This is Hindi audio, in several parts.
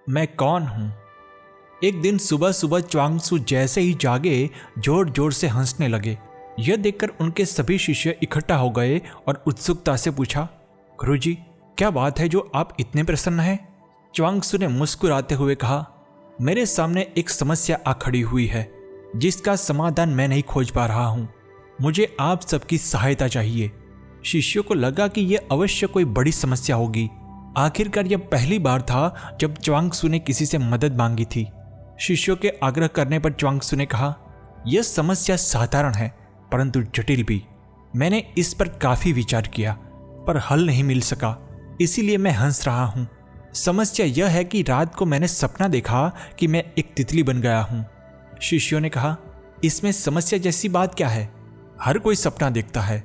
मैं कौन हूँ? एक दिन सुबह सुबह च्वांगसू जैसे ही जागे जोर जोर से हंसने लगे। यह देखकर उनके सभी शिष्य इकट्ठा हो गए और उत्सुकता से पूछा, गुरुजी, क्या बात है जो आप इतने प्रसन्न हैं? च्वांगसू ने मुस्कुराते हुए कहा, मेरे सामने एक समस्या आ खड़ी हुई है जिसका समाधान मैं नहीं खोज पा रहा हूँ। मुझे आप सबकी सहायता चाहिए। शिष्यों को लगा कि यह अवश्य कोई बड़ी समस्या होगी। आखिरकार यह पहली बार था जब च्वांगसू ने किसी से मदद मांगी थी। शिष्यों के आग्रह करने पर च्वांगसू ने कहा, यह समस्या साधारण है परंतु जटिल भी। मैंने इस पर काफी विचार किया पर हल नहीं मिल सका, इसीलिए मैं हंस रहा हूँ। समस्या यह है कि रात को मैंने सपना देखा कि मैं एक तितली बन गया हूँ। शिष्यों ने कहा, इसमें समस्या जैसी बात क्या है? हर कोई सपना देखता है।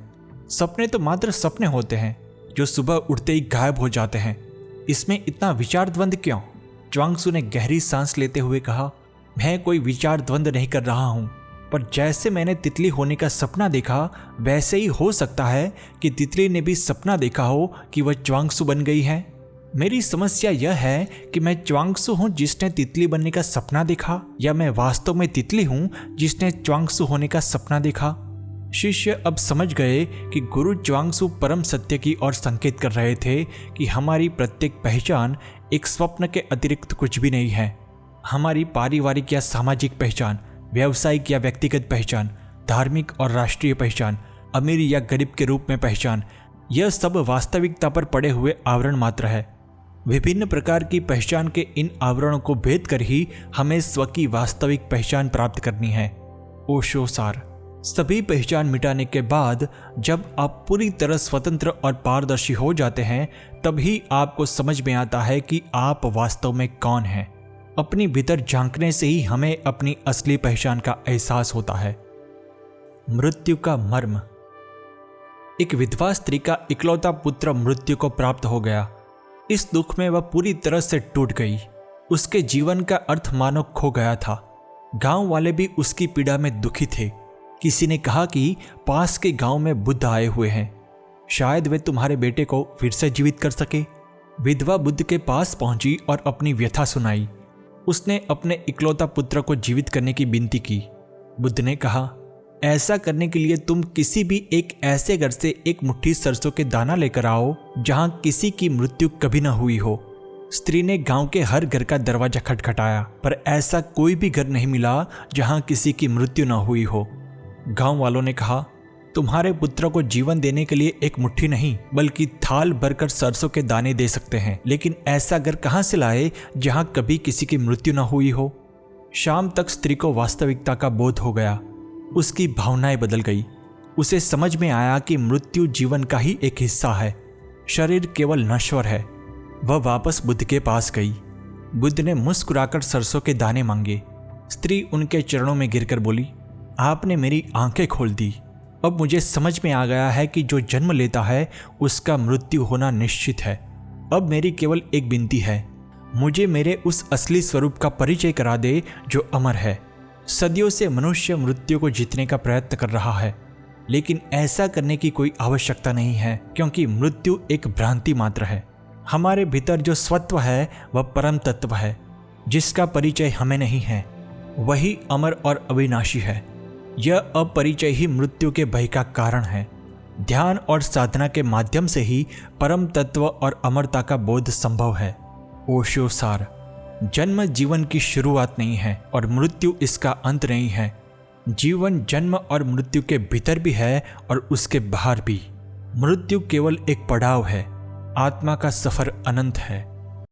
सपने तो मात्र सपने होते हैं जो सुबह उठते ही गायब हो जाते हैं। इसमें इतना विचार द्वंद क्यों? च्वांगसू ने गहरी सांस लेते हुए कहा, मैं कोई विचार द्वंद नहीं कर रहा हूँ, पर जैसे मैंने तितली होने का सपना देखा वैसे ही हो सकता है कि तितली ने भी सपना देखा हो कि वह च्वांगसू बन गई है। मेरी समस्या यह है कि मैं च्वांगसू हूँ जिसने तितली बनने का सपना देखा, या मैं वास्तव में तितली हूँ जिसने च्वांगसू होने का सपना देखा। शिष्य अब समझ गए कि गुरु च्वांगसू परम सत्य की ओर संकेत कर रहे थे कि हमारी प्रत्येक पहचान एक स्वप्न के अतिरिक्त कुछ भी नहीं है। हमारी पारिवारिक या सामाजिक पहचान, व्यावसायिक या व्यक्तिगत पहचान, धार्मिक और राष्ट्रीय पहचान, अमीर या गरीब के रूप में पहचान, यह सब वास्तविकता पर पड़े हुए आवरण मात्र है। विभिन्न प्रकार की पहचान के इन आवरणों को भेद कर ही हमें स्व की वास्तविक पहचान प्राप्त करनी है। ओशो सार। सभी पहचान मिटाने के बाद जब आप पूरी तरह स्वतंत्र और पारदर्शी हो जाते हैं तभी आपको समझ में आता है कि आप वास्तव में कौन हैं। अपनी भीतर झांकने से ही हमें अपनी असली पहचान का एहसास होता है। मृत्यु का मर्म। एक विधवा स्त्री का इकलौता पुत्र मृत्यु को प्राप्त हो गया। इस दुख में वह पूरी तरह से टूट गई। उसके जीवन का अर्थ मानो खो गया था। गांव वाले भी उसकी पीड़ा में दुखी थे। किसी ने कहा कि पास के गांव में बुद्ध आए हुए हैं, शायद वे तुम्हारे बेटे को फिर से जीवित कर सके। विधवा बुद्ध के पास पहुंची और अपनी व्यथा सुनाई। उसने अपने इकलौता पुत्र को जीवित करने की विनती की। बुद्ध ने कहा, ऐसा करने के लिए तुम किसी भी एक ऐसे घर से एक मुट्ठी सरसों के दाना लेकर आओ जहां किसी की मृत्यु कभी न हुई हो। स्त्री ने गांव के हर घर का दरवाजा खटखटाया पर ऐसा कोई भी घर नहीं मिला जहां किसी की मृत्यु न हुई हो। गांव वालों ने कहा, तुम्हारे पुत्र को जीवन देने के लिए एक मुट्ठी नहीं बल्कि थाल भरकर सरसों के दाने दे सकते हैं, लेकिन ऐसा घर कहां से लाए जहां कभी किसी की मृत्यु न हुई हो। शाम तक स्त्री को वास्तविकता का बोध हो गया। उसकी भावनाएं बदल गई। उसे समझ में आया कि मृत्यु जीवन का ही एक हिस्सा है, शरीर केवल नश्वर है। वह वापस बुद्ध के पास गई। बुद्ध ने मुस्कुराकर सरसों के दाने मांगे। स्त्री उनके चरणों में गिरकर बोली, आपने मेरी आंखें खोल दी। अब मुझे समझ में आ गया है कि जो जन्म लेता है उसका मृत्यु होना निश्चित है। अब मेरी केवल एक विनती है, मुझे मेरे उस असली स्वरूप का परिचय करा दे जो अमर है। सदियों से मनुष्य मृत्यु को जीतने का प्रयत्न कर रहा है, लेकिन ऐसा करने की कोई आवश्यकता नहीं है क्योंकि मृत्यु एक भ्रांति मात्र है। हमारे भीतर जो स्वत्व है वह परम तत्व है जिसका परिचय हमें नहीं है। वही अमर और अविनाशी है। यह अपरिचय ही मृत्यु के भय का कारण है। ध्यान और साधना के माध्यम से ही परम तत्व और अमरता का बोध संभव है। ओशो सार। जन्म जीवन की शुरुआत नहीं है और मृत्यु इसका अंत नहीं है। जीवन जन्म और मृत्यु के भीतर भी है और उसके बाहर भी। मृत्यु केवल एक पड़ाव है। आत्मा का सफर अनंत है।